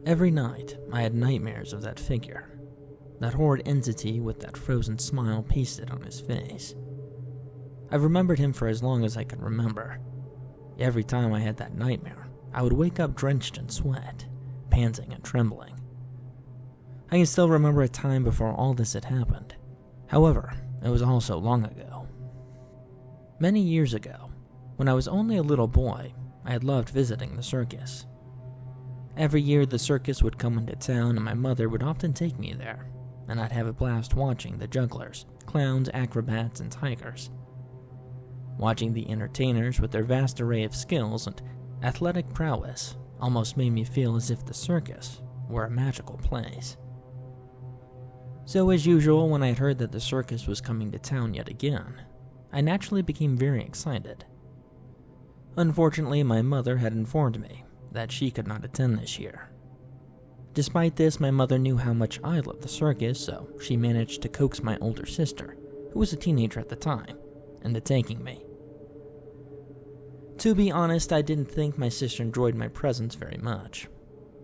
Every night, I had nightmares of that figure, that horrid entity with that frozen smile pasted on his face. I've remembered him for as long as I can remember. Every time I had that nightmare, I would wake up drenched in sweat, panting and trembling. I can still remember a time before all this had happened. However, it was all so long ago. Many years ago, when I was only a little boy, I had loved visiting the circus. Every year the circus would come into town and my mother would often take me there, and I'd have a blast watching the jugglers, clowns, acrobats, and tigers. Watching the entertainers with their vast array of skills and athletic prowess almost made me feel as if the circus were a magical place. So as usual, when I had heard that the circus was coming to town yet again, I naturally became very excited. Unfortunately, my mother had informed me that she could not attend this year. Despite this, my mother knew how much I loved the circus, so she managed to coax my older sister, who was a teenager at the time, into taking me. To be honest, I didn't think my sister enjoyed my presence very much.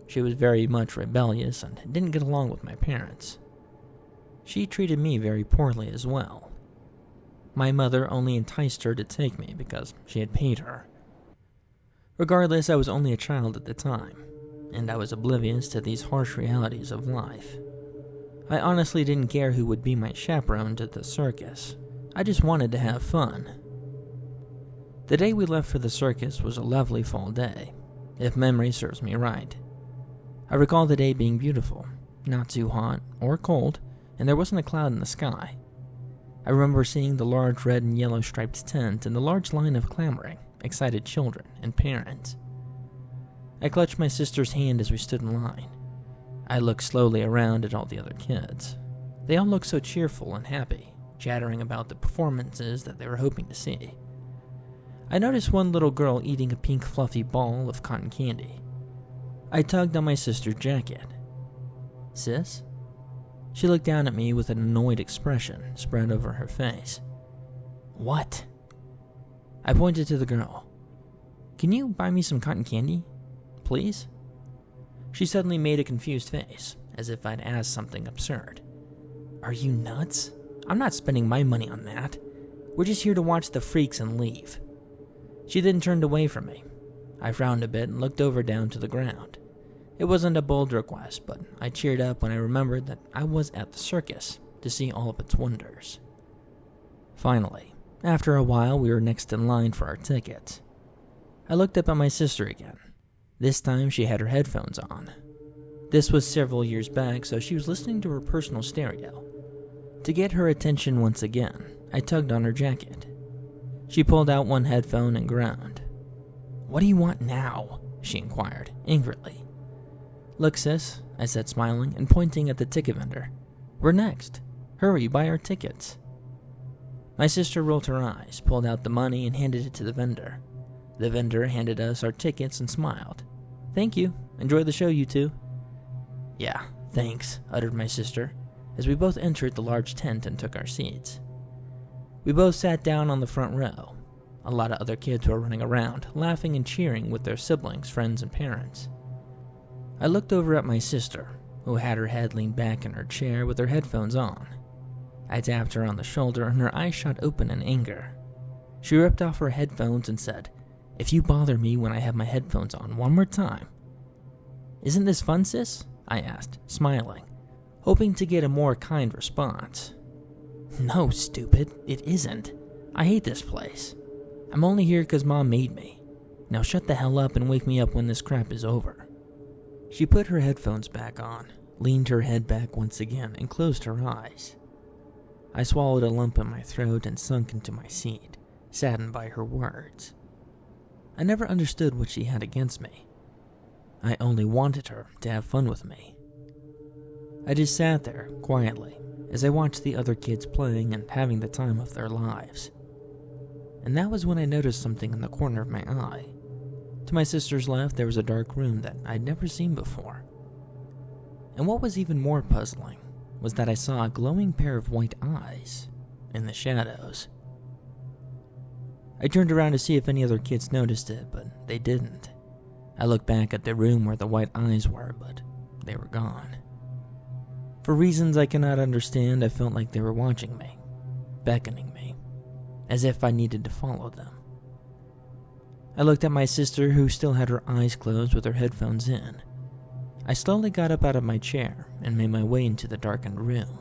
She was very much rebellious and didn't get along with my parents. She treated me very poorly as well. My mother only enticed her to take me because she had paid her. Regardless, I was only a child at the time, and I was oblivious to these harsh realities of life. I honestly didn't care who would be my chaperone to the circus. I just wanted to have fun. The day we left for the circus was a lovely fall day, if memory serves me right. I recall the day being beautiful, not too hot or cold, and there wasn't a cloud in the sky. I remember seeing the large red and yellow striped tent and the large line of clamoring, excited children and parents. I clutched my sister's hand as we stood in line. I looked slowly around at all the other kids. They all looked so cheerful and happy, chattering about the performances that they were hoping to see. I noticed one little girl eating a pink fluffy ball of cotton candy. I tugged on my sister's jacket. "Sis?" She looked down at me with an annoyed expression spread over her face. "What?" I pointed to the girl. "Can you buy me some cotton candy, please?" She suddenly made a confused face, as if I'd asked something absurd. "Are you nuts? I'm not spending my money on that. We're just here to watch the freaks and leave." She then turned away from me. I frowned a bit and looked over down to the ground. It wasn't a bold request, but I cheered up when I remembered that I was at the circus to see all of its wonders. Finally, after a while, we were next in line for our tickets. I looked up at my sister again. This time she had her headphones on. This was several years back, so she was listening to her personal stereo. To get her attention once again, I tugged on her jacket. She pulled out one headphone and groaned. "What do you want now?" she inquired, angrily. "Look, sis," I said, smiling and pointing at the ticket vendor. "We're next. Hurry, buy our tickets." My sister rolled her eyes, pulled out the money, and handed it to the vendor. The vendor handed us our tickets and smiled. "Thank you. Enjoy the show, you two." "Yeah, thanks," uttered my sister, as we both entered the large tent and took our seats. We both sat down on the front row. A lot of other kids were running around, laughing and cheering with their siblings, friends, and parents. I looked over at my sister, who had her head leaned back in her chair with her headphones on. I tapped her on the shoulder and her eyes shot open in anger. She ripped off her headphones and said, "If you bother me when I have my headphones on one more time." "Isn't this fun, sis?" I asked, smiling, hoping to get a more kind response. "No, stupid, it isn't. I hate this place. I'm only here because Mom made me. Now shut the hell up and wake me up when this crap is over." She put her headphones back on, leaned her head back once again, and closed her eyes. I swallowed a lump in my throat and sunk into my seat, saddened by her words. I never understood what she had against me. I only wanted her to have fun with me. I just sat there, quietly, as I watched the other kids playing and having the time of their lives. And that was when I noticed something in the corner of my eye. To my sister's left, there was a dark room that I'd never seen before. And what was even more puzzling was that I saw a glowing pair of white eyes in the shadows. I turned around to see if any other kids noticed it, but they didn't. I looked back at the room where the white eyes were, but they were gone. For reasons I cannot understand, I felt like they were watching me, beckoning me, as if I needed to follow them. I looked at my sister, who still had her eyes closed with her headphones in. I slowly got up out of my chair and made my way into the darkened room.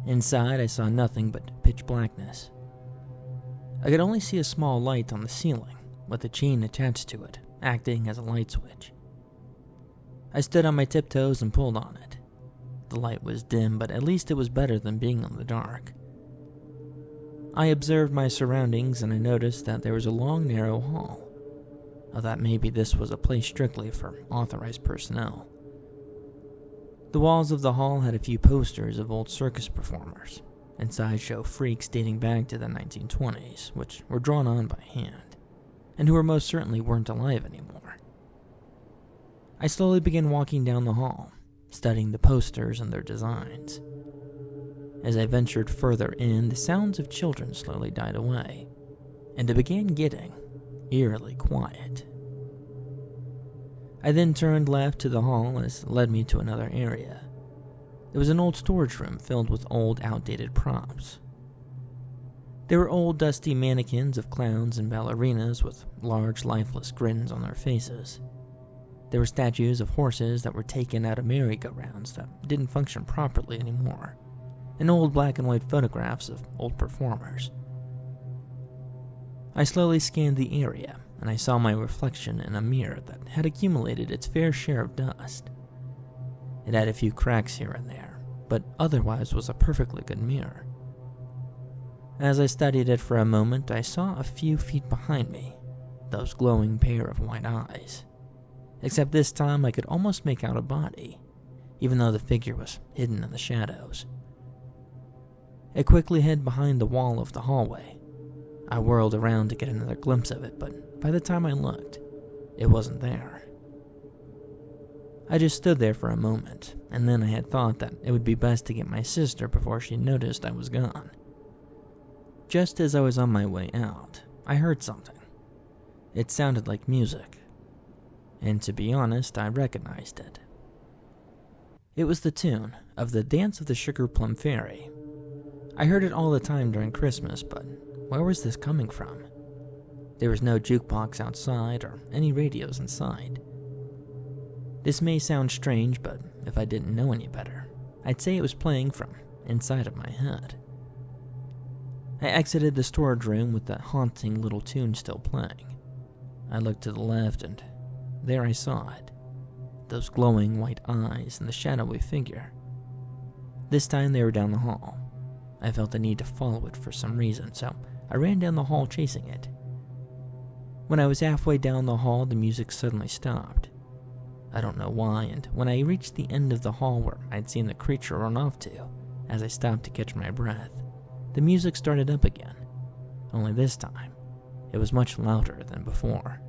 Inside, I saw nothing but pitch blackness. I could only see a small light on the ceiling, with a chain attached to it, acting as a light switch. I stood on my tiptoes and pulled on it. The light was dim, but at least it was better than being in the dark. I observed my surroundings, and I noticed that there was a long, narrow hall. I thought maybe this was a place strictly for authorized personnel. The walls of the hall had a few posters of old circus performers and sideshow freaks dating back to the 1920s, which were drawn on by hand, and who most certainly weren't alive anymore. I slowly began walking down the hall, studying the posters and their designs. As I ventured further in, the sounds of children slowly died away, and it began getting eerily quiet. I then turned left to the hall as it led me to another area. It was an old storage room filled with old, outdated props. There were old, dusty mannequins of clowns and ballerinas with large, lifeless grins on their faces. There were statues of horses that were taken out of merry-go-rounds that didn't function properly anymore, and old black and white photographs of old performers. I slowly scanned the area, and I saw my reflection in a mirror that had accumulated its fair share of dust. It had a few cracks here and there, but otherwise was a perfectly good mirror. As I studied it for a moment, I saw a few feet behind me, those glowing pair of white eyes. Except this time I could almost make out a body, even though the figure was hidden in the shadows. It quickly hid behind the wall of the hallway. I whirled around to get another glimpse of it, but by the time I looked, it wasn't there. I just stood there for a moment, and then I had thought that it would be best to get my sister before she noticed I was gone. Just as I was on my way out, I heard something. It sounded like music, and to be honest, I recognized it. It was the tune of the Dance of the Sugar Plum Fairy. I heard it all the time during Christmas, but where was this coming from? There was no jukebox outside or any radios inside. This may sound strange, but if I didn't know any better, I'd say it was playing from inside of my head. I exited the storage room with that haunting little tune still playing. I looked to the left, and there I saw it. Those glowing white eyes and the shadowy figure. This time they were down the hall. I felt the need to follow it for some reason, so I ran down the hall chasing it. When I was halfway down the hall, the music suddenly stopped. I don't know why, and when I reached the end of the hall where I'd seen the creature run off to, as I stopped to catch my breath, the music started up again. Only this time, it was much louder than before.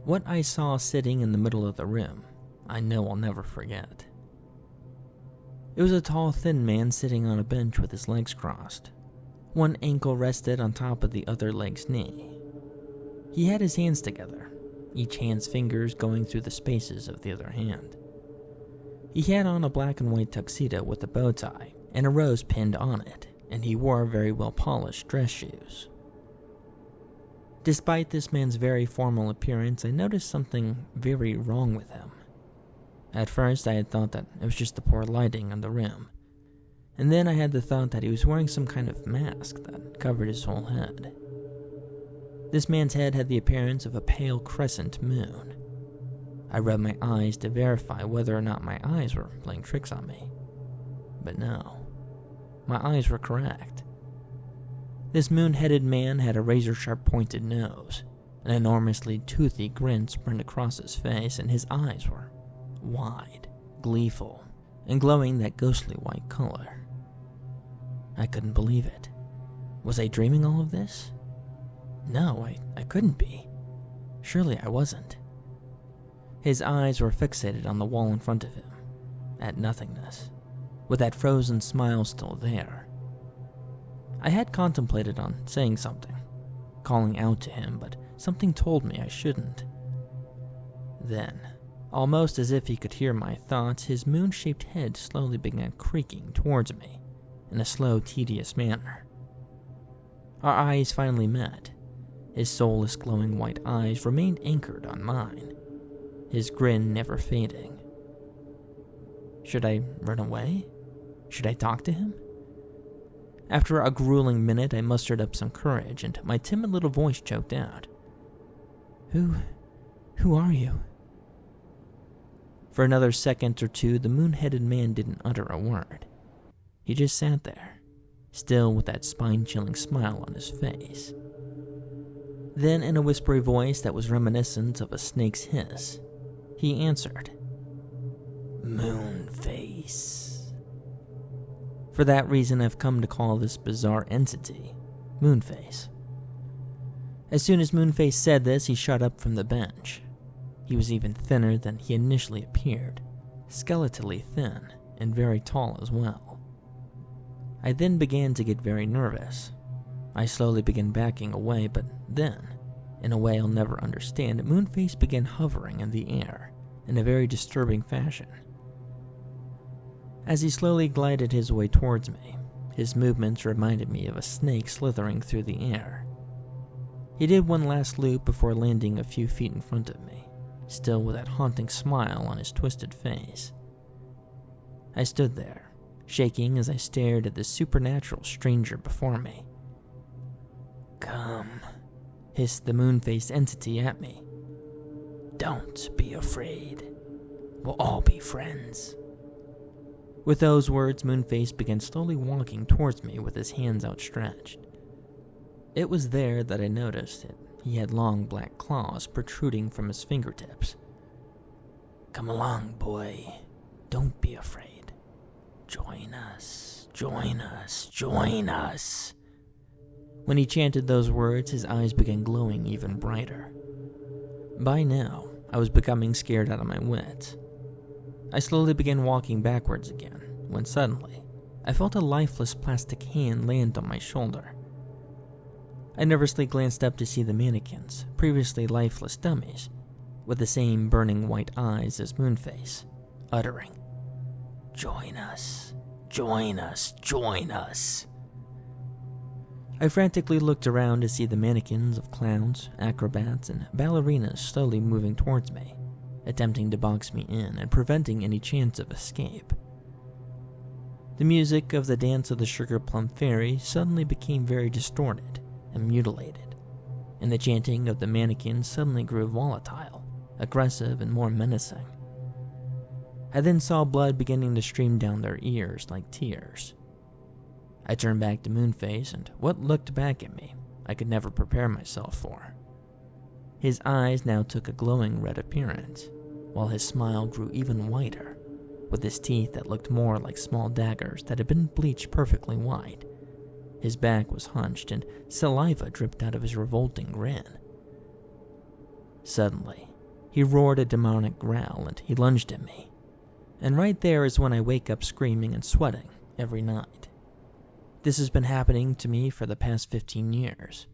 What I saw sitting in the middle of the room, I know I'll never forget. It was a tall, thin man sitting on a bench with his legs crossed. One ankle rested on top of the other leg's knee. He had his hands together, each hand's fingers going through the spaces of the other hand. He had on a black and white tuxedo with a bow tie and a rose pinned on it, and he wore very well-polished dress shoes. Despite this man's very formal appearance, I noticed something very wrong with him. At first, I had thought that it was just the poor lighting in the room, and then I had the thought that he was wearing some kind of mask that covered his whole head. This man's head had the appearance of a pale crescent moon. I rubbed my eyes to verify whether or not my eyes were playing tricks on me. But no, my eyes were correct. This moon-headed man had a razor-sharp pointed nose, an enormously toothy grin spread across his face, and his eyes were wide, gleeful, and glowing that ghostly white color. I couldn't believe it. Was I dreaming all of this? No, I couldn't be. Surely I wasn't. His eyes were fixated on the wall in front of him, at nothingness, with that frozen smile still there. I had contemplated on saying something, calling out to him, but something told me I shouldn't. Then, Almost as if he could hear my thoughts, his moon-shaped head slowly began creaking towards me in a slow, tedious manner. Our eyes finally met. His soulless, glowing white eyes remained anchored on mine, his grin never fading. Should I run away? Should I talk to him? After a grueling minute, I mustered up some courage, and my timid little voice choked out. Who are you? For another second or two, the moon-headed man didn't utter a word. He just sat there, still with that spine-chilling smile on his face. Then, in a whispery voice that was reminiscent of a snake's hiss, he answered, "Moonface." For that reason, I've come to call this bizarre entity Moonface. As soon as Moonface said this, he shot up from the bench. He was even thinner than he initially appeared, skeletally thin and very tall as well. I then began to get very nervous. I slowly began backing away, but then, in a way I'll never understand, Moonface began hovering in the air in a very disturbing fashion. As he slowly glided his way towards me, his movements reminded me of a snake slithering through the air. He did one last loop before landing a few feet in front of me, still with that haunting smile on his twisted face. I stood there, shaking as I stared at this supernatural stranger before me. "Come," hissed the moon-faced entity at me. "Don't be afraid. We'll all be friends." With those words, Moonface began slowly walking towards me with his hands outstretched. It was there that I noticed that he had long black claws protruding from his fingertips. "Come along, boy. Don't be afraid. Join us, join us, join us." When he chanted those words, his eyes began glowing even brighter. By now, I was becoming scared out of my wits. I slowly began walking backwards again, when suddenly, I felt a lifeless plastic hand land on my shoulder. I nervously glanced up to see the mannequins, previously lifeless dummies, with the same burning white eyes as Moonface, uttering, "Join us, join us, join us." I frantically looked around to see the mannequins of clowns, acrobats, and ballerinas slowly moving towards me, attempting to box me in and preventing any chance of escape. The music of the Dance of the Sugar Plum Fairy suddenly became very distorted and mutilated, and the chanting of the mannequins suddenly grew volatile, aggressive, and more menacing. I then saw blood beginning to stream down their ears like tears. I turned back to Moonface, and what looked back at me I could never prepare myself for. His eyes now took a glowing red appearance, while his smile grew even whiter, with his teeth that looked more like small daggers that had been bleached perfectly white. His back was hunched, and saliva dripped out of his revolting grin. Suddenly, he roared a demonic growl, and he lunged at me. And right there is when I wake up screaming and sweating every night. This has been happening to me for the past 15 years.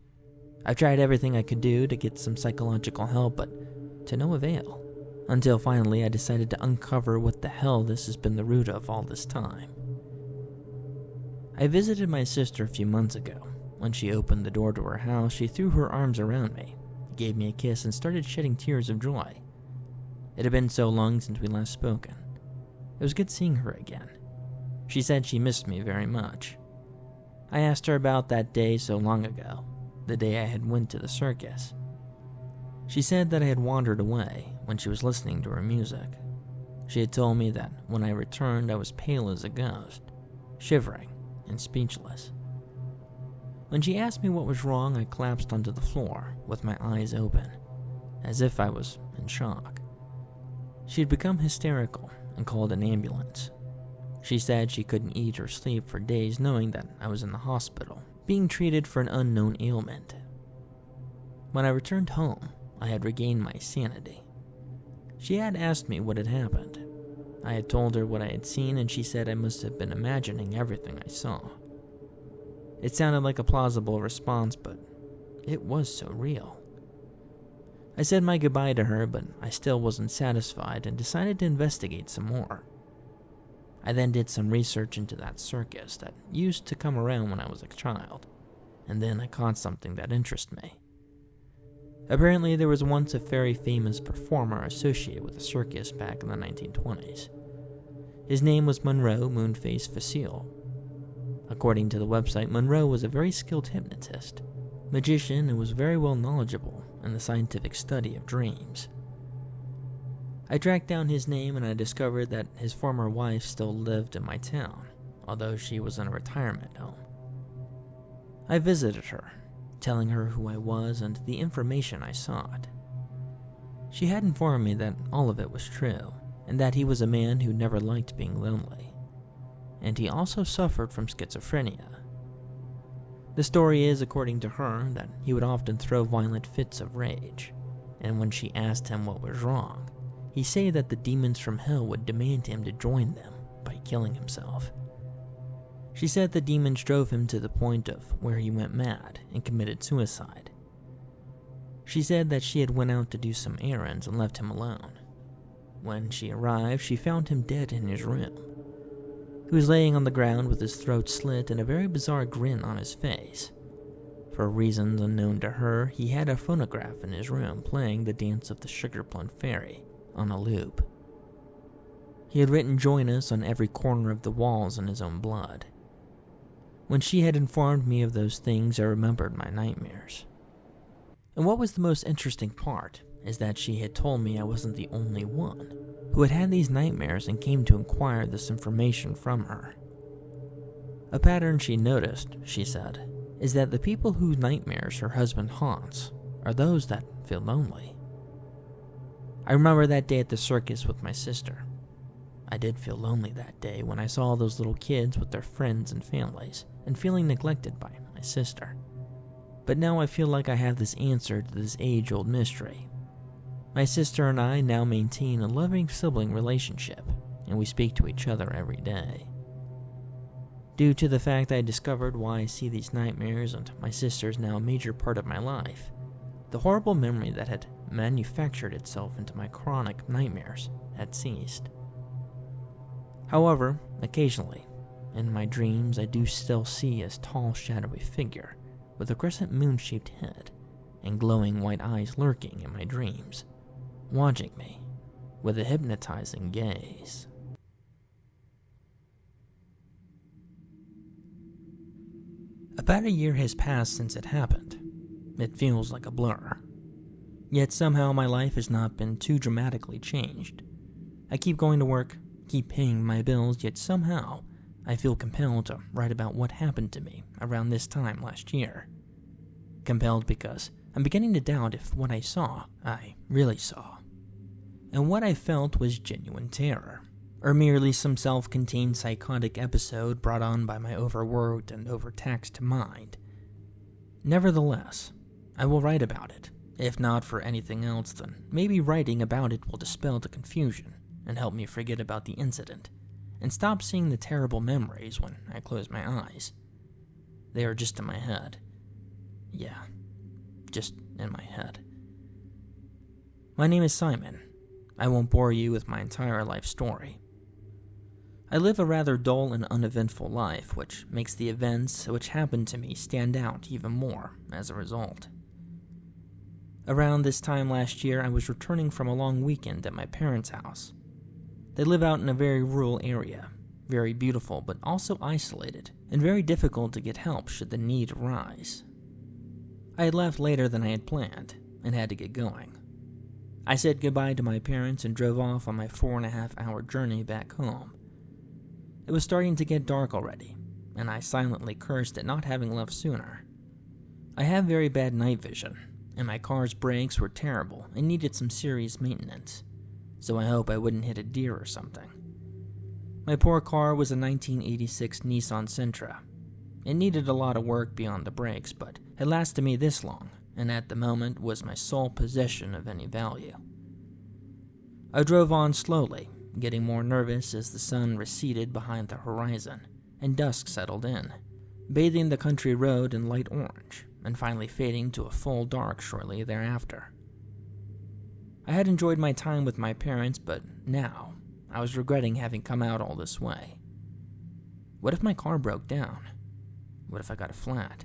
I've tried everything I could do to get some psychological help, but to no avail, until finally I decided to uncover what the hell this has been the root of all this time. I visited my sister a few months ago. When she opened the door to her house, she threw her arms around me, gave me a kiss, and started shedding tears of joy. It had been so long since we last spoken. It was good seeing her again. She said she missed me very much. I asked her about that day so long ago, the day I had went to the circus. She said that I had wandered away when she was listening to her music. She had told me that when I returned I was pale as a ghost, shivering and speechless. When she asked me what was wrong, I collapsed onto the floor with my eyes open, as if I was in shock. She had become hysterical and called an ambulance. She said she couldn't eat or sleep for days knowing that I was in the hospital, being treated for an unknown ailment. When I returned home, I had regained my sanity. She had asked me what had happened. I had told her what I had seen, and she said I must have been imagining everything I saw. It sounded like a plausible response, but it was so real. I said my goodbye to her, but I still wasn't satisfied and decided to investigate some more. I then did some research into that circus that used to come around when I was a child, and then I caught something that interested me. Apparently, there was once a very famous performer associated with the circus back in the 1920s. His name was Monroe Moonface Facile. According to the website, Monroe was a very skilled hypnotist, magician, and was very well knowledgeable in the scientific study of dreams. I tracked down his name and I discovered that his former wife still lived in my town, although she was in a retirement home. I visited her, telling her who I was and the information I sought. She had informed me that all of it was true, and that he was a man who never liked being lonely, and he also suffered from schizophrenia. The story is, according to her, that he would often throw violent fits of rage, and when she asked him what was wrong, he said that the demons from hell would demand him to join them by killing himself. She said the demons drove him to the point of where he went mad and committed suicide. She said that she had went out to do some errands and left him alone. When she arrived, she found him dead in his room. He was laying on the ground with his throat slit and a very bizarre grin on his face. For reasons unknown to her, he had a phonograph in his room playing the Dance of the Sugar Plum Fairy on a loop. He had written "Join Us" on every corner of the walls in his own blood. When she had informed me of those things, I remembered my nightmares. And what was the most interesting part is that she had told me I wasn't the only one who had had these nightmares and came to inquire this information from her. A pattern she noticed, she said, is that the people whose nightmares her husband haunts are those that feel lonely. I remember that day at the circus with my sister. I did feel lonely that day when I saw those little kids with their friends and families and feeling neglected by my sister. But now I feel like I have this answer to this age-old mystery. My sister and I now maintain a loving sibling relationship, and we speak to each other every day. Due to the fact I discovered why I see these nightmares and my sister is now a major part of my life, the horrible memory that had manufactured itself into my chronic nightmares had ceased. However, occasionally, in my dreams I do still see a tall shadowy figure with a crescent moon-shaped head and glowing white eyes lurking in my dreams, watching me with a hypnotizing gaze. About a year has passed since it happened. It feels like a blur. Yet somehow my life has not been too dramatically changed. I keep going to work, keep paying my bills, yet somehow I feel compelled to write about what happened to me around this time last year. Compelled because I'm beginning to doubt if what I saw, I really saw. And what I felt was genuine terror, or merely some self-contained psychotic episode brought on by my overworked and overtaxed mind. Nevertheless, I will write about it. If not for anything else, then maybe writing about it will dispel the confusion and help me forget about the incident and stop seeing the terrible memories when I close my eyes. They are just in my head. Yeah, just in my head. My name is Simon. I won't bore you with my entire life story. I live a rather dull and uneventful life, which makes the events which happened to me stand out even more as a result. Around this time last year, I was returning from a long weekend at my parents' house. They live out in a very rural area, very beautiful but also isolated, and very difficult to get help should the need arise. I had left later than I had planned, and had to get going. I said goodbye to my parents and drove off on my 4.5-hour journey back home. It was starting to get dark already, and I silently cursed at not having left sooner. I have very bad night vision, and my car's brakes were terrible and needed some serious maintenance, so I hope I wouldn't hit a deer or something. My poor car was a 1986 Nissan Sentra. It needed a lot of work beyond the brakes, but it lasted me this long, and at the moment was my sole possession of any value. I drove on slowly, getting more nervous as the sun receded behind the horizon and dusk settled in, bathing the country road in light orange, and finally fading to a full dark shortly thereafter. I had enjoyed my time with my parents, but now I was regretting having come out all this way. What if my car broke down? What if I got a flat?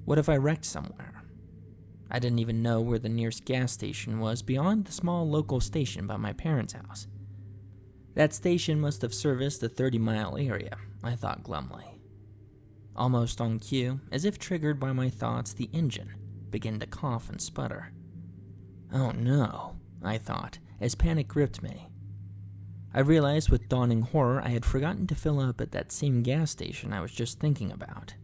What if I wrecked somewhere? I didn't even know where the nearest gas station was beyond the small local station by my parents' house. That station must have serviced the 30-mile area, I thought glumly. Almost on cue, as if triggered by my thoughts, the engine began to cough and sputter. Oh no, I thought, as panic gripped me. I realized with dawning horror I had forgotten to fill up at that same gas station I was just thinking about.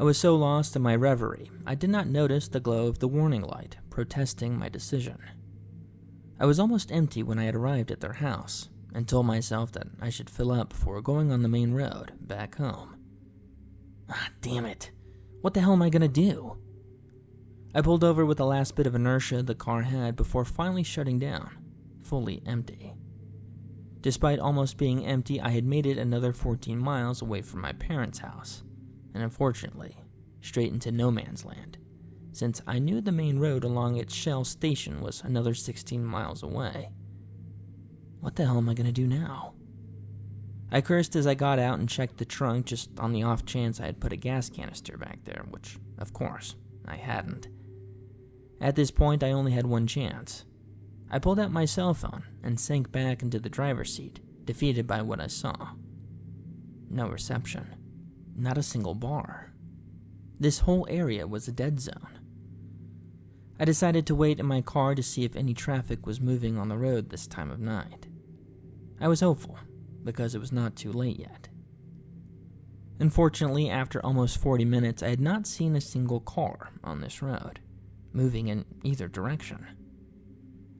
I was so lost in my reverie, I did not notice the glow of the warning light protesting my decision. I was almost empty when I had arrived at their house, and told myself that I should fill up before going on the main road back home. Ah, damn it. What the hell am I gonna do? I pulled over with the last bit of inertia the car had before finally shutting down, fully empty. Despite almost being empty, I had made it another 14 miles away from my parents' house, and unfortunately, straight into no man's land, since I knew the main road along its Shell station was another 16 miles away. What the hell am I gonna do now? I cursed as I got out and checked the trunk just on the off chance I had put a gas canister back there, which, of course, I hadn't. At this point, I only had one chance. I pulled out my cell phone and sank back into the driver's seat, defeated by what I saw. No reception. Not a single bar. This whole area was a dead zone. I decided to wait in my car to see if any traffic was moving on the road this time of night. I was hopeful, because it was not too late yet. Unfortunately, after almost 40 minutes, I had not seen a single car on this road, moving in either direction.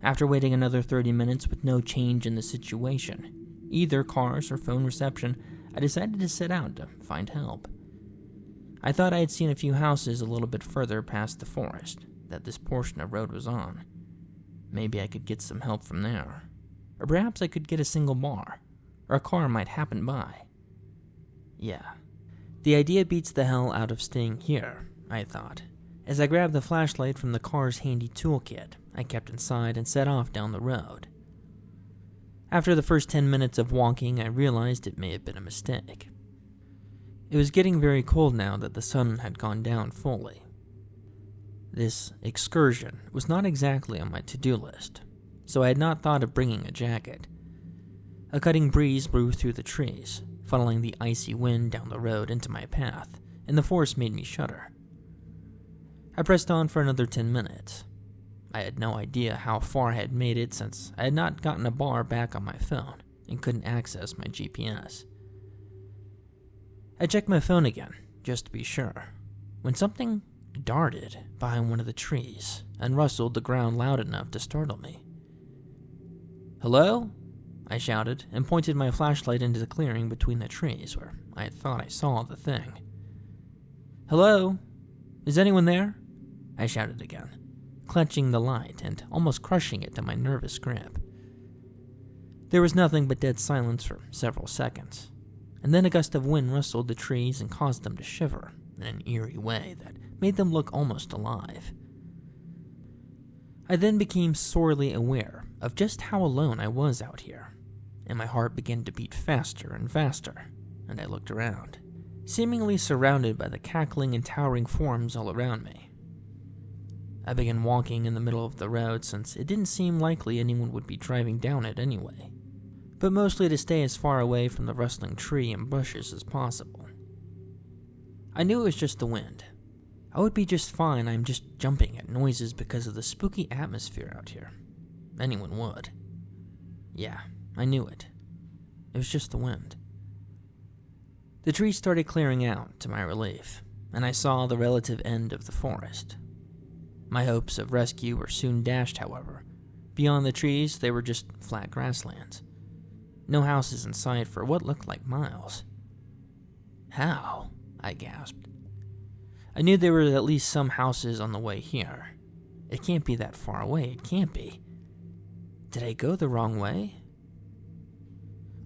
After waiting another 30 minutes with no change in the situation, either cars or phone reception, I decided to set out to find help. I thought I had seen a few houses a little bit further past the forest that this portion of road was on. Maybe I could get some help from there. Or perhaps I could get a single bar, or a car might happen by. Yeah, the idea beats the hell out of staying here, I thought. As I grabbed the flashlight from the car's handy toolkit I kept inside and set off down the road. After the first 10 minutes of walking, I realized it may have been a mistake. It was getting very cold now that the sun had gone down fully. This excursion was not exactly on my to-do list, so I had not thought of bringing a jacket. A cutting breeze blew through the trees, funneling the icy wind down the road into my path, and the force made me shudder. I pressed on for another 10 minutes. I had no idea how far I had made it since I had not gotten a bar back on my phone and couldn't access my GPS. I checked my phone again, just to be sure, when something darted behind one of the trees and rustled the ground loud enough to startle me. "Hello?" I shouted and pointed my flashlight into the clearing between the trees where I had thought I saw the thing. "Hello? Is anyone there?" I shouted again, clutching the light and almost crushing it in my nervous grip. There was nothing but dead silence for several seconds, and then a gust of wind rustled the trees and caused them to shiver in an eerie way that made them look almost alive. I then became sorely aware of just how alone I was out here, and my heart began to beat faster and faster, and I looked around, seemingly surrounded by the cackling and towering forms all around me. I began walking in the middle of the road since it didn't seem likely anyone would be driving down it anyway, but mostly to stay as far away from the rustling tree and bushes as possible. I knew it was just the wind. I would be just fine. I'm just jumping at noises because of the spooky atmosphere out here. Anyone would. Yeah, I knew it. It was just the wind. The trees started clearing out, to my relief, and I saw the relative end of the forest. My hopes of rescue were soon dashed, however. Beyond the trees, they were just flat grasslands. No houses in sight for what looked like miles. "How?" I gasped. I knew there were at least some houses on the way here. It can't be that far away, it can't be. Did I go the wrong way?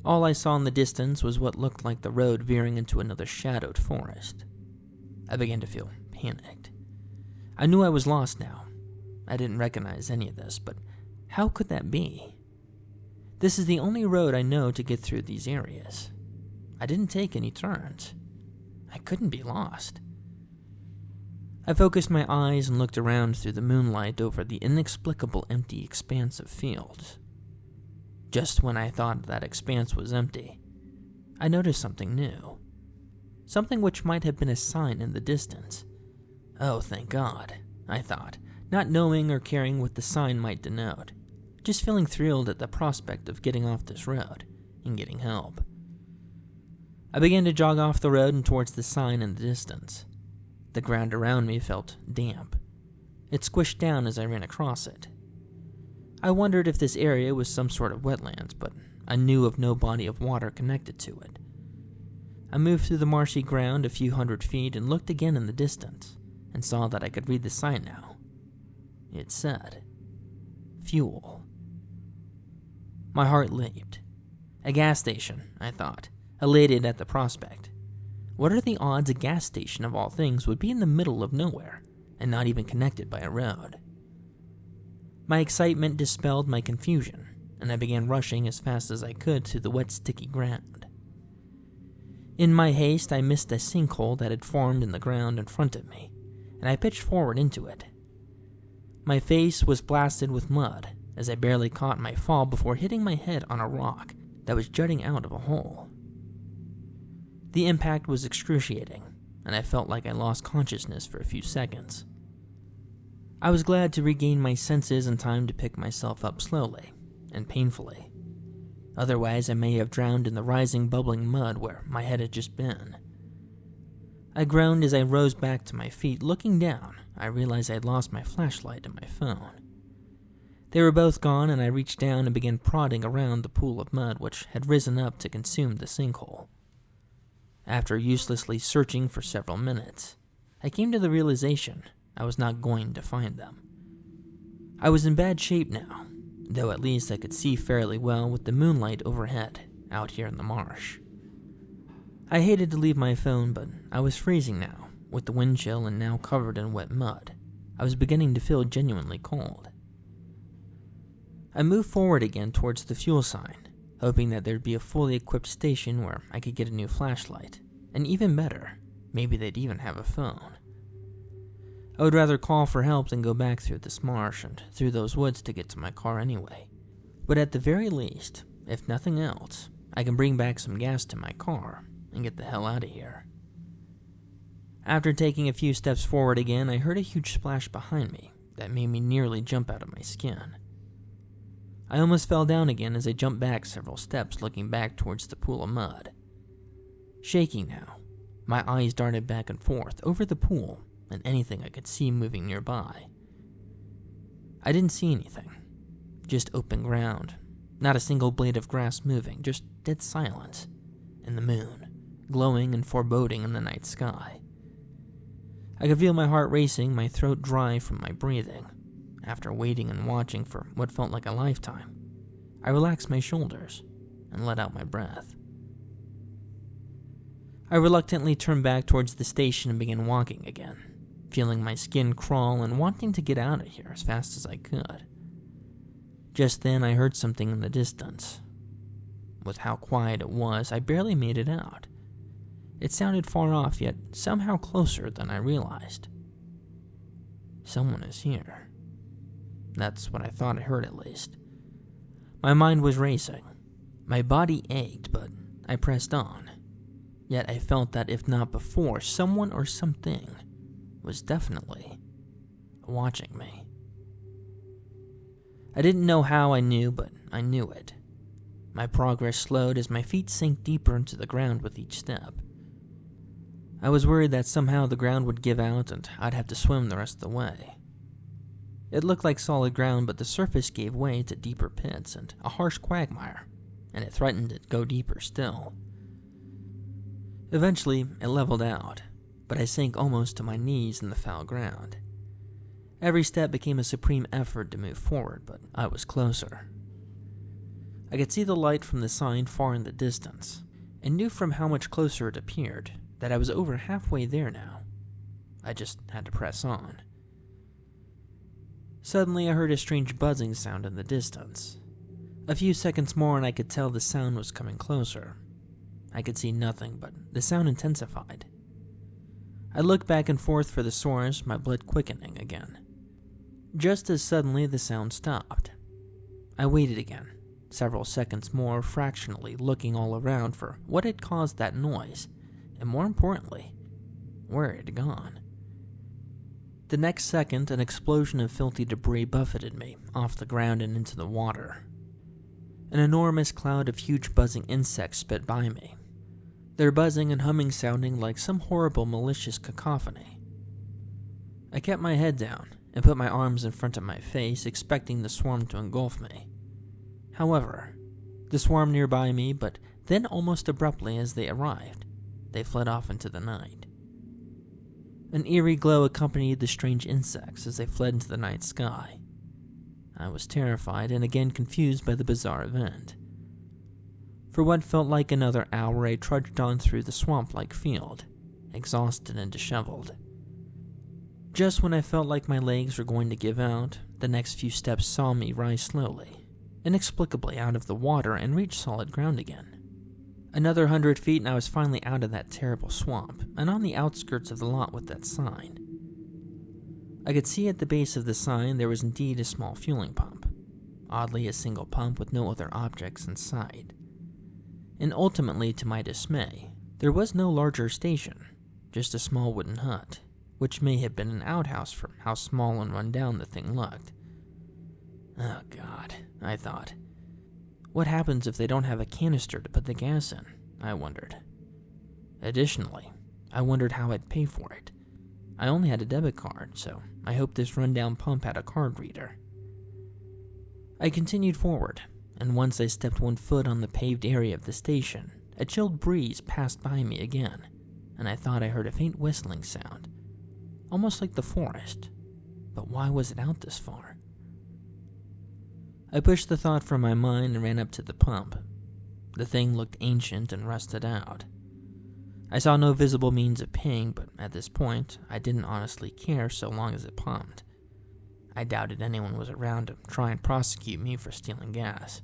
All I saw in the distance was what looked like the road veering into another shadowed forest. I began to feel panicked. I knew I was lost now. I didn't recognize any of this, but How could that be? This is the only road I know to get through these areas. I didn't take any turns. I couldn't be lost. I focused my eyes and looked around through the moonlight over the inexplicable empty expanse of fields. Just when I thought that expanse was empty, I noticed something new. Something which might have been a sign in the distance. Oh, thank God, I thought, not knowing or caring what the sign might denote, just feeling thrilled at the prospect of getting off this road and getting help. I began to jog off the road and towards the sign in the distance. The ground around me felt damp. It squished down as I ran across it. I wondered if this area was some sort of wetlands, but I knew of no body of water connected to it. I moved through the marshy ground a few hundred feet and looked again in the distance, and saw that I could read the sign now. It said, "Fuel." My heart leaped. A gas station, I thought, elated at the prospect. What are the odds a gas station of all things would be in the middle of nowhere, and not even connected by a road? My excitement dispelled my confusion, and I began rushing as fast as I could through the wet, sticky ground. In my haste, I missed a sinkhole that had formed in the ground in front of me, and I pitched forward into it. My face was blasted with mud, as I barely caught my fall before hitting my head on a rock that was jutting out of a hole. The impact was excruciating, and I felt like I lost consciousness for a few seconds. I was glad to regain my senses in time to pick myself up slowly and painfully. Otherwise, I may have drowned in the rising, bubbling mud where my head had just been. I groaned as I rose back to my feet. Looking down, I realized I had lost my flashlight and my phone. They were both gone, and I reached down and began prodding around the pool of mud which had risen up to consume the sinkhole. After uselessly searching for several minutes, I came to the realization I was not going to find them. I was in bad shape now, though at least I could see fairly well with the moonlight overhead out here in the marsh. I hated to leave my phone, but I was freezing now, with the wind chill and now covered in wet mud. I was beginning to feel genuinely cold. I moved forward again towards the fuel sign, hoping that there'd be a fully equipped station where I could get a new flashlight, and even better, maybe they'd even have a phone. I would rather call for help than go back through this marsh and through those woods to get to my car anyway. But at the very least, if nothing else, I can bring back some gas to my car and get the hell out of here. After taking a few steps forward again, I heard a huge splash behind me that made me nearly jump out of my skin. I almost fell down again as I jumped back several steps, looking back towards the pool of mud. Shaking now, my eyes darted back and forth over the pool and anything I could see moving nearby. I didn't see anything, just open ground, not a single blade of grass moving, just dead silence, and the moon, glowing and foreboding in the night sky. I could feel my heart racing, my throat dry from my breathing. After waiting and watching for what felt like a lifetime, I relaxed my shoulders and let out my breath. I reluctantly turned back towards the station and began walking again, feeling my skin crawl and wanting to get out of here as fast as I could. Just then I heard something in the distance. With how quiet it was, I barely made it out. It sounded far off, yet somehow closer than I realized. Someone is here. That's what I thought I heard, at least. My mind was racing. My body ached, but I pressed on. Yet I felt that if not before, someone or something was definitely watching me. I didn't know how I knew, but I knew it. My progress slowed as my feet sank deeper into the ground with each step. I was worried that somehow the ground would give out and I'd have to swim the rest of the way. It looked like solid ground, but the surface gave way to deeper pits and a harsh quagmire, and it threatened to go deeper still. Eventually, it leveled out, but I sank almost to my knees in the foul ground. Every step became a supreme effort to move forward, but I was closer. I could see the light from the sign far in the distance, and knew from how much closer it appeared that I was over halfway there now. I just had to press on. Suddenly, I heard a strange buzzing sound in the distance. A few seconds more and I could tell the sound was coming closer. I could see nothing, but the sound intensified. I looked back and forth for the source, my blood quickening again. Just as suddenly, the sound stopped. I waited again, several seconds more, fractionally looking all around for what had caused that noise, and more importantly, where it had gone. The next second, an explosion of filthy debris buffeted me off the ground and into the water. An enormous cloud of huge buzzing insects sped by me, their buzzing and humming sounding like some horrible malicious cacophony. I kept my head down and put my arms in front of my face, expecting the swarm to engulf me. However, the swarm nearby me, but then almost abruptly as they arrived, they fled off into the night. An eerie glow accompanied the strange insects as they fled into the night sky. I was terrified and again confused by the bizarre event. For what felt like another hour, I trudged on through the swamp-like field, exhausted and disheveled. Just when I felt like my legs were going to give out, the next few steps saw me rise slowly, inexplicably out of the water and reach solid ground again. Another 100 feet and I was finally out of that terrible swamp and on the outskirts of the lot with that sign. I could see at the base of the sign there was indeed a small fueling pump, oddly a single pump with no other objects in sight. And ultimately, to my dismay, there was no larger station, just a small wooden hut, which may have been an outhouse for how small and run down the thing looked. Oh God, I thought. What happens if they don't have a canister to put the gas in? I wondered. Additionally, I wondered how I'd pay for it. I only had a debit card, so I hoped this rundown pump had a card reader. I continued forward, and once I stepped one foot on the paved area of the station, a chilled breeze passed by me again, and I thought I heard a faint whistling sound, almost like the forest. But why was it out this far? I pushed the thought from my mind and ran up to the pump. The thing looked ancient and rusted out. I saw no visible means of paying, but at this point, I didn't honestly care so long as it pumped. I doubted anyone was around to try and prosecute me for stealing gas.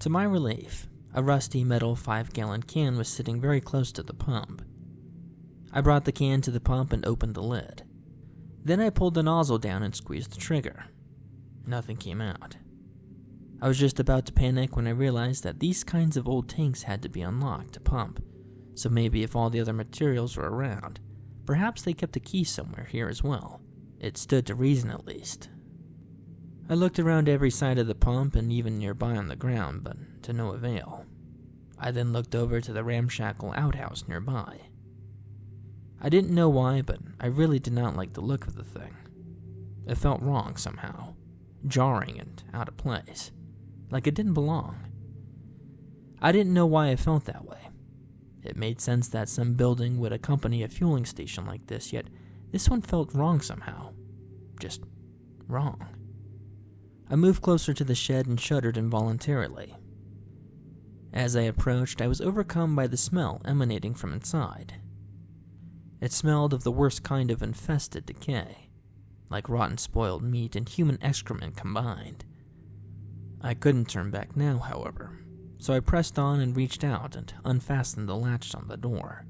To my relief, a rusty metal 5-gallon can was sitting very close to the pump. I brought the can to the pump and opened the lid. Then I pulled the nozzle down and squeezed the trigger. Nothing came out. I was just about to panic when I realized that these kinds of old tanks had to be unlocked to pump, so maybe if all the other materials were around, perhaps they kept a key somewhere here as well. It stood to reason at least. I looked around every side of the pump and even nearby on the ground, but to no avail. I then looked over to the ramshackle outhouse nearby. I didn't know why, but I really did not like the look of the thing. It felt wrong somehow, jarring and out of place, like it didn't belong. I didn't know why I felt that way. It made sense that some building would accompany a fueling station like this, yet this one felt wrong somehow. Just wrong. I moved closer to the shed and shuddered involuntarily. As I approached, I was overcome by the smell emanating from inside. It smelled of the worst kind of infested decay, like rotten spoiled meat and human excrement combined. I couldn't turn back now, however, so I pressed on and reached out and unfastened the latch on the door.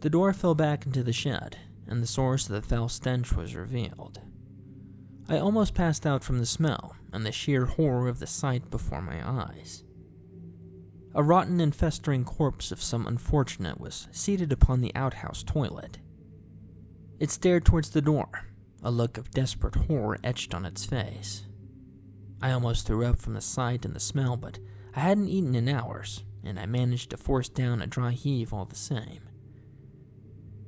The door fell back into the shed, and the source of the foul stench was revealed. I almost passed out from the smell and the sheer horror of the sight before my eyes. A rotten and festering corpse of some unfortunate was seated upon the outhouse toilet. It stared towards the door, a look of desperate horror etched on its face. I almost threw up from the sight and the smell, but I hadn't eaten in hours, and I managed to force down a dry heave all the same.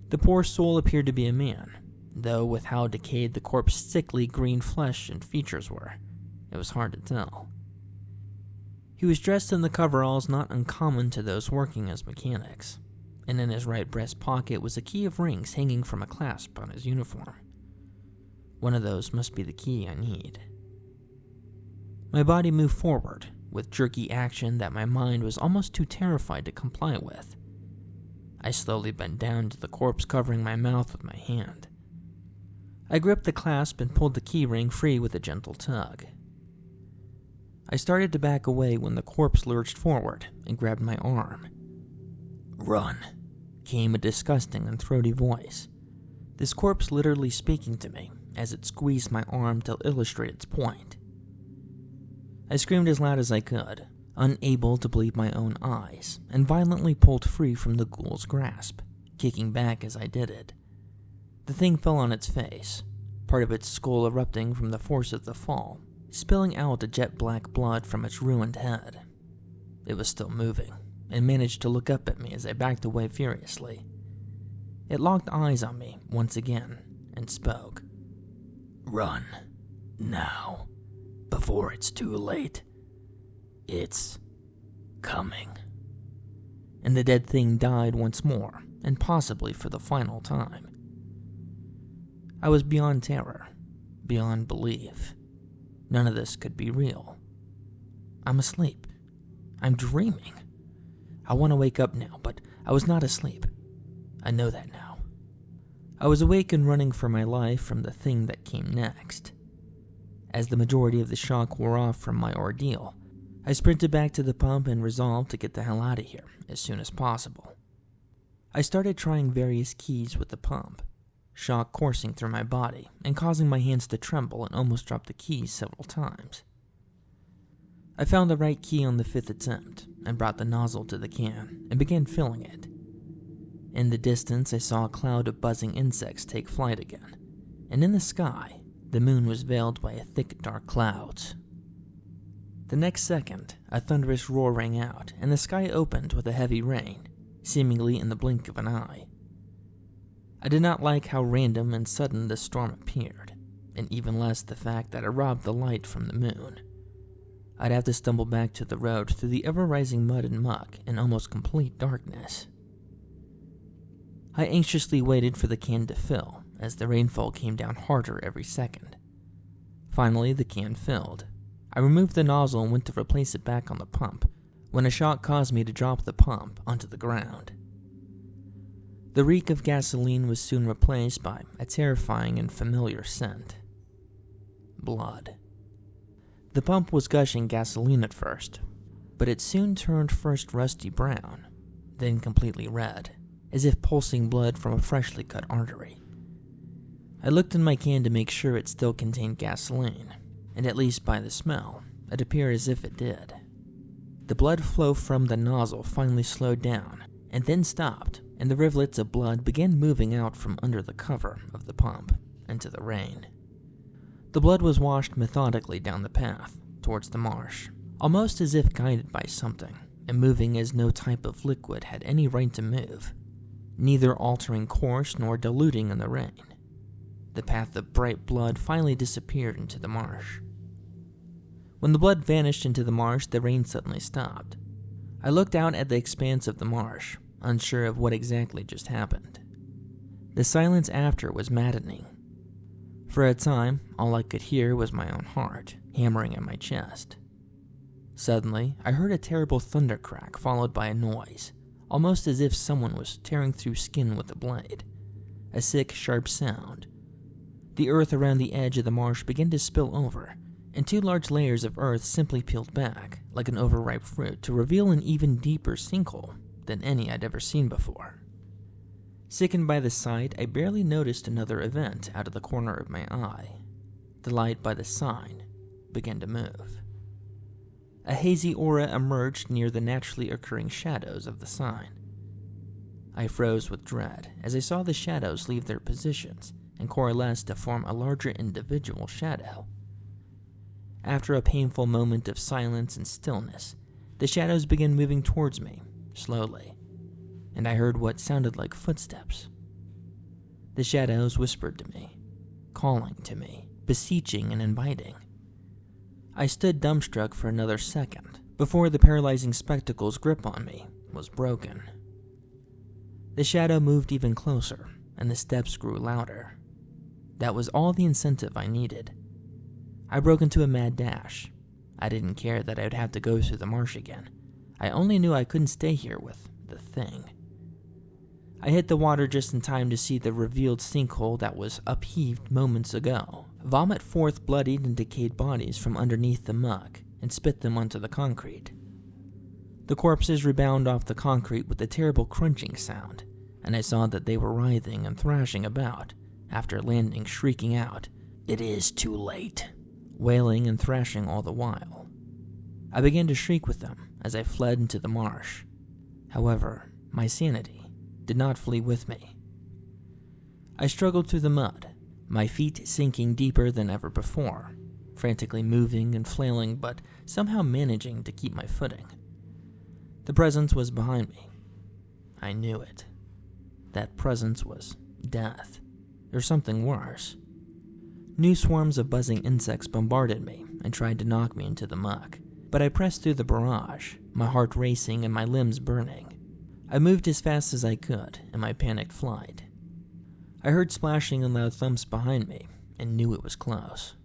The poor soul appeared to be a man, though with how decayed the corpse's sickly green flesh and features were, it was hard to tell. He was dressed in the coveralls not uncommon to those working as mechanics, and in his right breast pocket was a key of rings hanging from a clasp on his uniform. One of those must be the key I need. My body moved forward, with jerky action that my mind was almost too terrified to comply with. I slowly bent down to the corpse, covering my mouth with my hand. I gripped the clasp and pulled the keyring free with a gentle tug. I started to back away when the corpse lurched forward and grabbed my arm. "Run," came a disgusting and throaty voice, this corpse literally speaking to me as it squeezed my arm to illustrate its point. I screamed as loud as I could, unable to believe my own eyes, and violently pulled free from the ghoul's grasp, kicking back as I did it. The thing fell on its face, part of its skull erupting from the force of the fall, spilling out a jet-black blood from its ruined head. It was still moving, and managed to look up at me as I backed away furiously. It locked eyes on me once again, and spoke. "Run, now, before it's too late. It's coming." And the dead thing died once more, and possibly for the final time. I was beyond terror, beyond belief. None of this could be real. I'm asleep. I'm dreaming. I want to wake up now, but I was not asleep. I know that now. I was awake and running for my life from the thing that came next. As the majority of the shock wore off from my ordeal, I sprinted back to the pump and resolved to get the hell out of here as soon as possible. I started trying various keys with the pump, shock coursing through my body and causing my hands to tremble and almost drop the keys several times. I found the right key on the 5th attempt and brought the nozzle to the can and began filling it. In the distance, I saw a cloud of buzzing insects take flight again, and in the sky, the moon was veiled by a thick, dark clouds. The next second, a thunderous roar rang out, and the sky opened with a heavy rain, seemingly in the blink of an eye. I did not like how random and sudden the storm appeared, and even less the fact that it robbed the light from the moon. I'd have to stumble back to the road through the ever-rising mud and muck in almost complete darkness. I anxiously waited for the can to fill, as the rainfall came down harder every second. Finally, the can filled. I removed the nozzle and went to replace it back on the pump, when a shock caused me to drop the pump onto the ground. The reek of gasoline was soon replaced by a terrifying and familiar scent. Blood. The pump was gushing gasoline at first, but it soon turned first rusty brown, then completely red, as if pulsing blood from a freshly cut artery. I looked in my can to make sure it still contained gasoline, and at least by the smell, it appeared as if it did. The blood flow from the nozzle finally slowed down, and then stopped, and the rivulets of blood began moving out from under the cover of the pump into the rain. The blood was washed methodically down the path towards the marsh, almost as if guided by something, and moving as no type of liquid had any right to move, neither altering course nor diluting in the rain. The path of bright blood finally disappeared into the marsh. When the blood vanished into the marsh, the rain suddenly stopped. I looked out at the expanse of the marsh, unsure of what exactly just happened. The silence after was maddening. For a time, all I could hear was my own heart hammering at my chest. Suddenly, I heard a terrible thunder crack followed by a noise, almost as if someone was tearing through skin with a blade. A sick, sharp sound. The earth around the edge of the marsh began to spill over, and 2 large layers of earth simply peeled back, like an overripe fruit, to reveal an even deeper sinkhole than any I'd ever seen before. Sickened by the sight, I barely noticed another event out of the corner of my eye. The light by the sign began to move. A hazy aura emerged near the naturally occurring shadows of the sign. I froze with dread as I saw the shadows leave their positions and coalesce to form a larger individual shadow. After a painful moment of silence and stillness, the shadows began moving towards me, slowly, and I heard what sounded like footsteps. The shadows whispered to me, calling to me, beseeching and inviting. I stood dumbstruck for another second before the paralyzing spectacle's grip on me was broken. The shadow moved even closer, and the steps grew louder. That was all the incentive I needed. I broke into a mad dash. I didn't care that I would have to go through the marsh again. I only knew I couldn't stay here with the thing. I hit the water just in time to see the revealed sinkhole that was upheaved moments ago vomit forth bloodied and decayed bodies from underneath the muck and spit them onto the concrete. The corpses rebound off the concrete with a terrible crunching sound, and I saw that they were writhing and thrashing about after landing, shrieking out, "It is too late," wailing and thrashing all the while. I began to shriek with them as I fled into the marsh. However, my sanity did not flee with me. I struggled through the mud, my feet sinking deeper than ever before, frantically moving and flailing, but somehow managing to keep my footing. The presence was behind me. I knew it. That presence was death, or something worse. New swarms of buzzing insects bombarded me and tried to knock me into the muck, but I pressed through the barrage, my heart racing and my limbs burning. I moved as fast as I could in my panicked flight. I heard splashing and loud thumps behind me and knew it was close.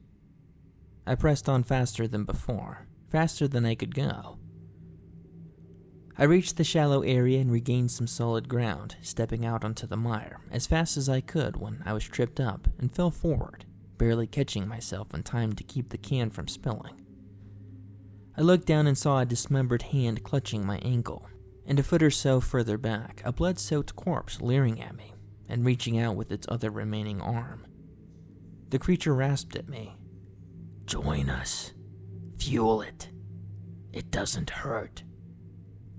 I pressed on faster than before, faster than I could go. I reached the shallow area and regained some solid ground, stepping out onto the mire as fast as I could when I was tripped up and fell forward, barely catching myself in time to keep the can from spilling. I looked down and saw a dismembered hand clutching my ankle, and a foot or so further back, a blood-soaked corpse leering at me and reaching out with its other remaining arm. The creature rasped at me, "Join us. Fuel it. It doesn't hurt.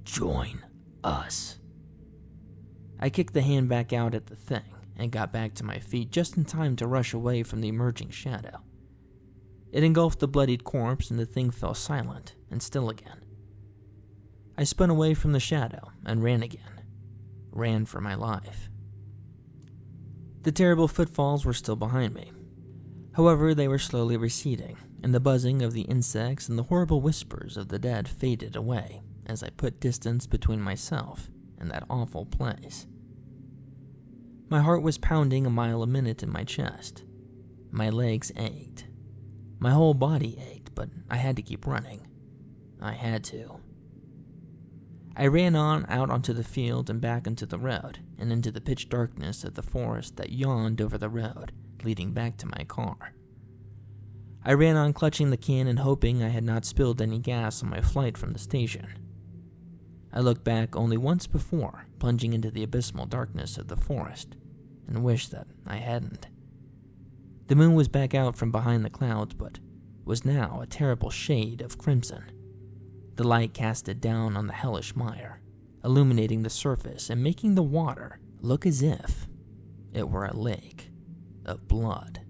Join us." I kicked the hand back out at the thing and got back to my feet just in time to rush away from the emerging shadow. It engulfed the bloodied corpse and the thing fell silent and still again. I spun away from the shadow and ran again. Ran for my life. The terrible footfalls were still behind me. However, they were slowly receding, and the buzzing of the insects and the horrible whispers of the dead faded away as I put distance between myself and that awful place. My heart was pounding a mile a minute in my chest. My legs ached. My whole body ached, but I had to keep running. I had to. I ran on out onto the field and back into the road and into the pitch darkness of the forest that yawned over the road, leading back to my car. I ran on clutching the can and hoping I had not spilled any gas on my flight from the station. I looked back only once before, plunging into the abysmal darkness of the forest, and wished that I hadn't. The moon was back out from behind the clouds, but was now a terrible shade of crimson. The light casted down on the hellish mire, illuminating the surface and making the water look as if it were a lake of blood.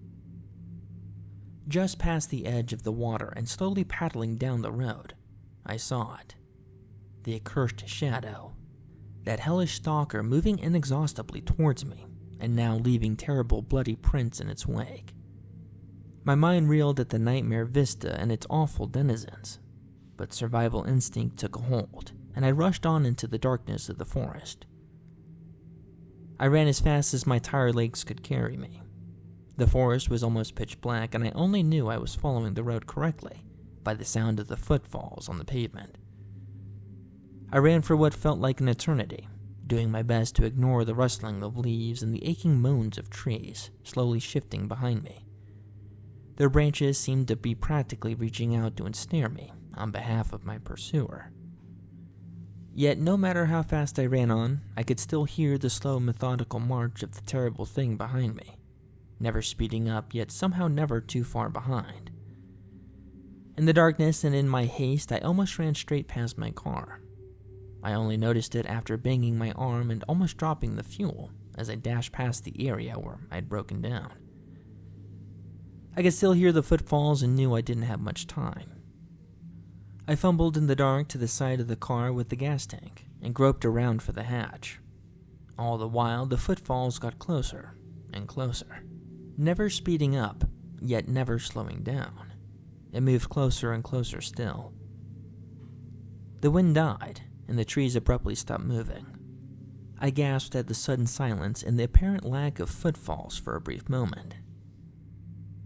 Just past the edge of the water and slowly paddling down the road, I saw it. The accursed shadow. That hellish stalker moving inexhaustibly towards me, and now leaving terrible bloody prints in its wake. My mind reeled at the nightmare vista and its awful denizens, but survival instinct took a hold, and I rushed on into the darkness of the forest. I ran as fast as my tired legs could carry me. The forest was almost pitch black, and I only knew I was following the road correctly by the sound of the footfalls on the pavement. I ran for what felt like an eternity, doing my best to ignore the rustling of leaves and the aching moans of trees slowly shifting behind me. Their branches seemed to be practically reaching out to ensnare me on behalf of my pursuer. Yet no matter how fast I ran on, I could still hear the slow, methodical march of the terrible thing behind me, never speeding up, yet somehow never too far behind. In the darkness and in my haste, I almost ran straight past my car. I only noticed it after banging my arm and almost dropping the fuel as I dashed past the area where I'd broken down. I could still hear the footfalls and knew I didn't have much time. I fumbled in the dark to the side of the car with the gas tank and groped around for the hatch. All the while, the footfalls got closer and closer, never speeding up, yet never slowing down. It moved closer and closer still. The wind died, and the trees abruptly stopped moving. I gasped at the sudden silence and the apparent lack of footfalls for a brief moment.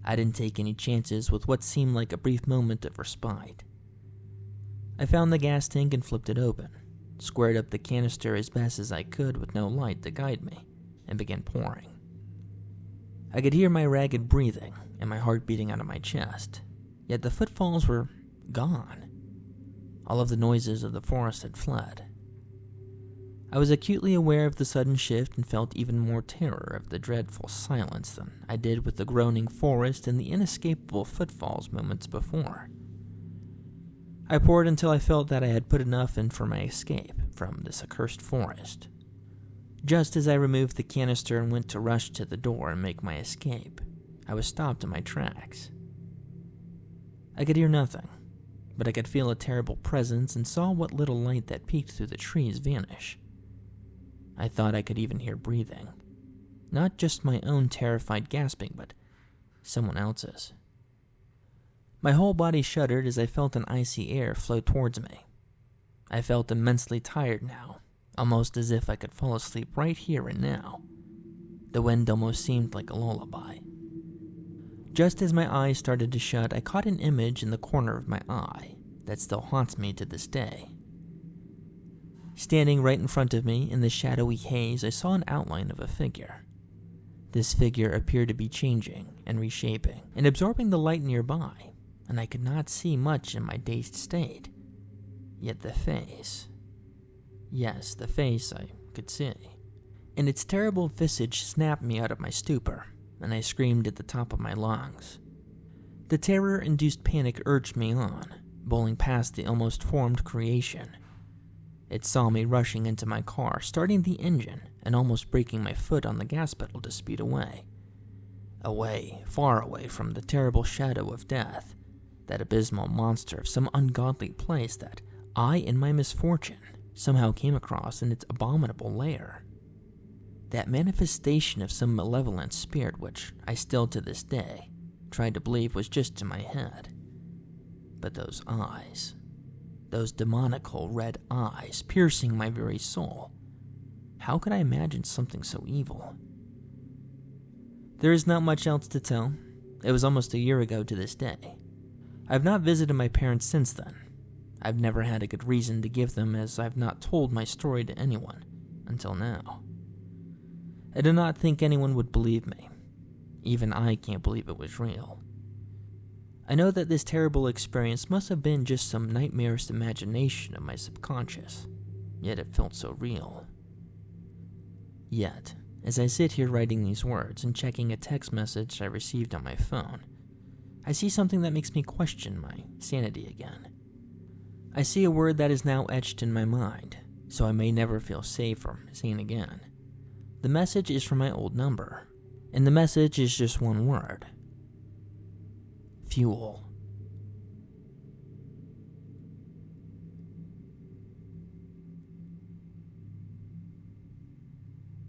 I didn't take any chances with what seemed like a brief moment of respite. I found the gas tank and flipped it open. squared up the canister as best as I could with no light to guide me, and began pouring. I could hear my ragged breathing and my heart beating out of my chest, yet the footfalls were gone. All of the noises of the forest had fled. I was acutely aware of the sudden shift and felt even more terror of the dreadful silence than I did with the groaning forest and the inescapable footfalls moments before. I poured until I felt that I had put enough in for my escape from this accursed forest. Just as I removed the canister and went to rush to the door and make my escape, I was stopped in my tracks. I could hear nothing, but I could feel a terrible presence and saw what little light that peeked through the trees vanish. I thought I could even hear breathing. Not just my own terrified gasping, but someone else's. My whole body shuddered as I felt an icy air flow towards me. I felt immensely tired now, almost as if I could fall asleep right here and now. The wind almost seemed like a lullaby. Just as my eyes started to shut, I caught an image in the corner of my eye that still haunts me to this day. Standing right in front of me in the shadowy haze, I saw an outline of a figure. This figure appeared to be changing and reshaping and absorbing the light nearby, and I could not see much in my dazed state. Yet the face... Yes, the face I could see. And its terrible visage snapped me out of my stupor, and I screamed at the top of my lungs. The terror-induced panic urged me on, bowling past the almost formed creation. It saw me rushing into my car, starting the engine, and almost breaking my foot on the gas pedal to speed away. Away, far away from the terrible shadow of death, that abysmal monster of some ungodly place that I, in my misfortune, somehow came across in its abominable lair. That manifestation of some malevolent spirit which I still to this day tried to believe was just in my head. But those eyes, those demonical red eyes piercing my very soul, how could I imagine something so evil? There is not much else to tell. It was almost a year ago to this day. I have not visited my parents since then. I've never had a good reason to give them, as I've not told my story to anyone until now. I do not think anyone would believe me. Even I can't believe it was real. I know that this terrible experience must have been just some nightmarish imagination of my subconscious, yet it felt so real. Yet, as I sit here writing these words and checking a text message I received on my phone, I see something that makes me question my sanity again. I see a word that is now etched in my mind, so I may never feel safe or sane again. The message is from my old number, and the message is just one word: fuel.